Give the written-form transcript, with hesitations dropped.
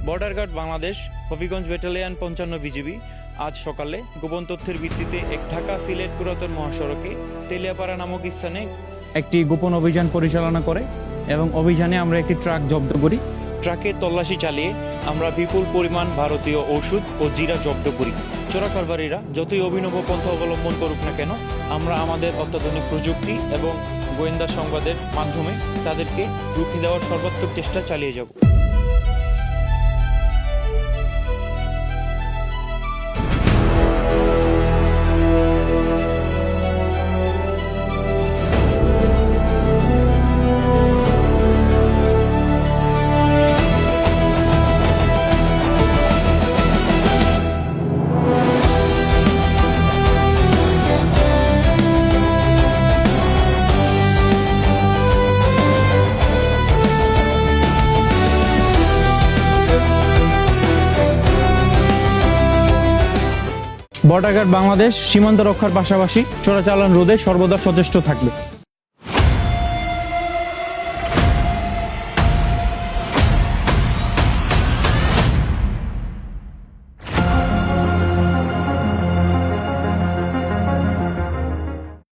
Border guard Bangladesh Habiganj battalion 55 BGB আজ সকালে গোপন তথ্যের ভিত্তিতে ঢাকা সিলেট পুরাতন মহাসড়কে তেলিয়াপাড়া নামক স্থানে একটি গোপন অভিযান পরিচালনা করে এবং অভিযানে আমরা একটি ট্রাক জব্দ করি। ট্রাকে তল্লাশি চালিয়ে আমরা বিপুল পরিমাণ ভারতীয় ঔষধ ও জিরা জব্দ করি। চোরা কারবারিরা যতই অভিনব পন্থা অবলম্বন করুক না কেন, আমরা আমাদের অত্যাধুনিক প্রযুক্তি এবং গোয়েন্দা সংবাদের মাধ্যমে তাদেরকে রুখে দেওয়ার সর্বাত্মক চেষ্টা চালিয়ে যাব। বর্ডার গার্ড বাংলাদেশ সীমান্ত রক্ষার পাশাপাশি চোরাচালান রোধে সর্বদা সচেষ্ট থাকবে।